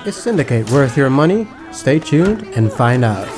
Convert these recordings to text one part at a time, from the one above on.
Is Syndicate worth your money? Stay tuned and find out.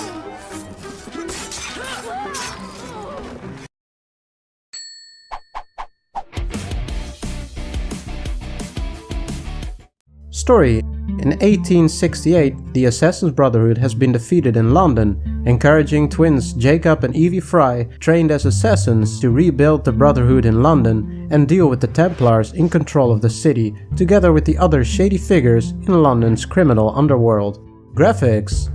Story. In 1868, the Assassin's Brotherhood has been defeated in London, encouraging twins Jacob and Evie Frye, trained as assassins, to rebuild the Brotherhood in London and deal with the Templars in control of the city, together with the other shady figures in London's criminal underworld. Graphics.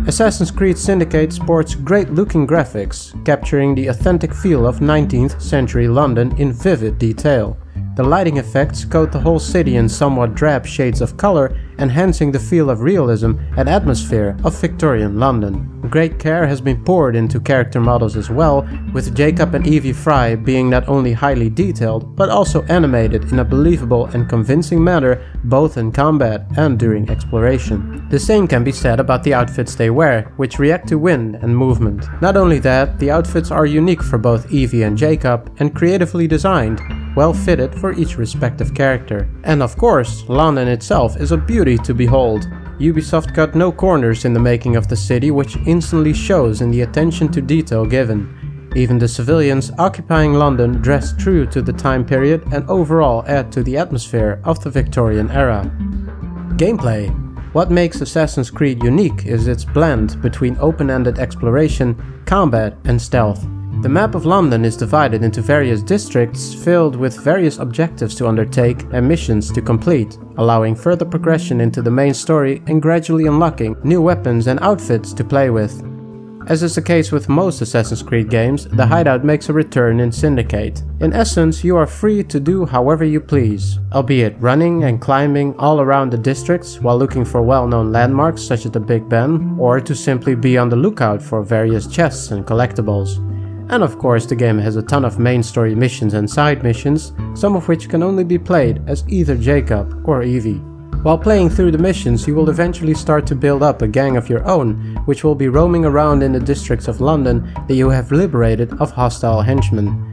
Assassin's Creed Syndicate sports great-looking graphics, capturing the authentic feel of 19th century London in vivid detail. The lighting effects coat the whole city in somewhat drab shades of color, enhancing the feel of realism and atmosphere of Victorian London. Great care has been poured into character models as well, with Jacob and Evie Frye being not only highly detailed, but also animated in a believable and convincing manner both in combat and during exploration. The same can be said about the outfits they wear, which react to wind and movement. Not only that, the outfits are unique for both Evie and Jacob and creatively designed, well fitted for each respective character. And of course, London itself is a beauty to behold. Ubisoft cut no corners in the making of the city, which instantly shows in the attention to detail given. Even the civilians occupying London dress true to the time period and overall add to the atmosphere of the Victorian era. Gameplay. What makes Assassin's Creed unique is its blend between open-ended exploration, combat and stealth. The map of London is divided into various districts filled with various objectives to undertake and missions to complete, allowing further progression into the main story and gradually unlocking new weapons and outfits to play with. As is the case with most Assassin's Creed games, the hideout makes a return in Syndicate. In essence, you are free to do however you please, albeit running and climbing all around the districts while looking for well-known landmarks such as the Big Ben, or to simply be on the lookout for various chests and collectibles. And of course, the game has a ton of main story missions and side missions, some of which can only be played as either Jacob or Evie. While playing through the missions, you will eventually start to build up a gang of your own, which will be roaming around in the districts of London that you have liberated of hostile henchmen.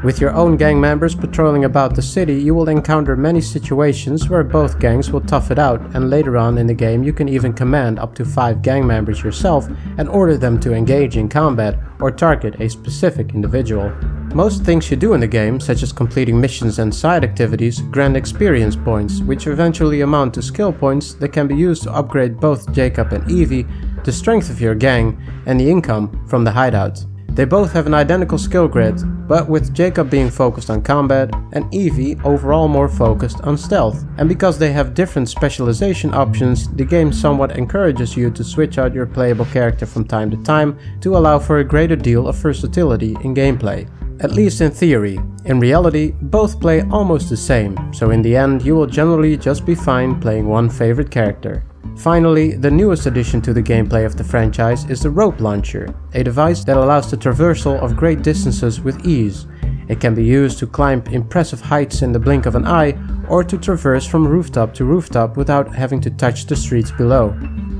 With your own gang members patrolling about the city, you will encounter many situations where both gangs will tough it out, and later on in the game you can even command up to 5 gang members yourself and order them to engage in combat or target a specific individual. Most things you do in the game, such as completing missions and side activities, grant experience points, which eventually amount to skill points that can be used to upgrade both Jacob and Evie, the strength of your gang, and the income from the hideout. They both have an identical skill grid, but with Jacob being focused on combat and Evie overall more focused on stealth. And because they have different specialization options, the game somewhat encourages you to switch out your playable character from time to time to allow for a greater deal of versatility in gameplay. At least in theory. In reality, both play almost the same, so in the end you will generally just be fine playing one favorite character. Finally, the newest addition to the gameplay of the franchise is the rope launcher, a device that allows the traversal of great distances with ease. It can be used to climb impressive heights in the blink of an eye, or to traverse from rooftop to rooftop without having to touch the streets below.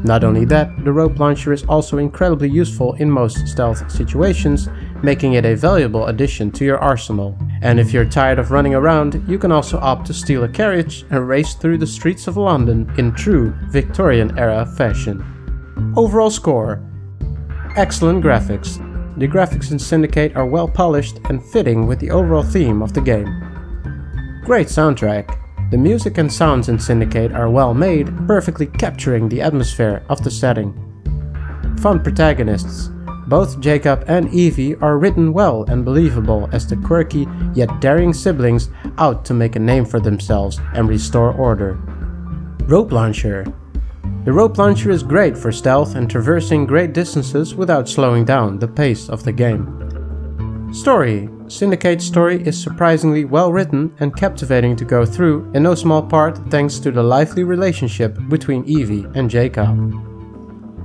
Not only that, the rope launcher is also incredibly useful in most stealth situations, making it a valuable addition to your arsenal. And if you're tired of running around, you can also opt to steal a carriage and race through the streets of London in true Victorian-era fashion. Overall score. Excellent graphics. The graphics in Syndicate are well polished and fitting with the overall theme of the game. Great soundtrack. The music and sounds in Syndicate are well made, perfectly capturing the atmosphere of the setting. Fun protagonists. Both Jacob and Evie are written well and believable as the quirky yet daring siblings out to make a name for themselves and restore order. Rope launcher. The rope launcher is great for stealth and traversing great distances without slowing down the pace of the game. Story. Syndicate's story is surprisingly well written and captivating to go through, in no small part thanks to the lively relationship between Evie and Jacob.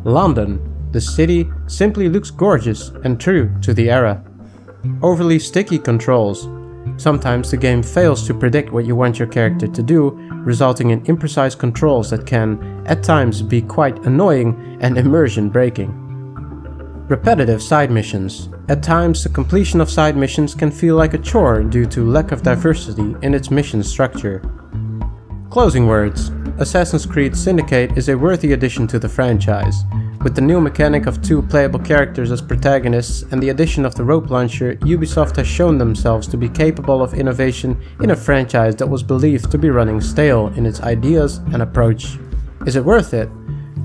London. The city simply looks gorgeous and true to the era. Overly sticky controls. Sometimes the game fails to predict what you want your character to do, resulting in imprecise controls that can, at times, be quite annoying and immersion breaking. Repetitive side missions. At times, the completion of side missions can feel like a chore due to lack of diversity in its mission structure. Closing words. Assassin's Creed Syndicate is a worthy addition to the franchise. With the new mechanic of 2 playable characters as protagonists and the addition of the rope launcher, Ubisoft has shown themselves to be capable of innovation in a franchise that was believed to be running stale in its ideas and approach. Is it worth it?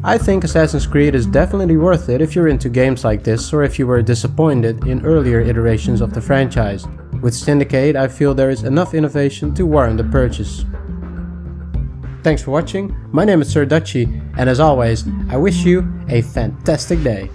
I think Assassin's Creed is definitely worth it if you're into games like this or if you were disappointed in earlier iterations of the franchise. With Syndicate, I feel there is enough innovation to warrant the purchase. Thanks for watching, my name is SirDutchie, and as always, I wish you a fantastic day.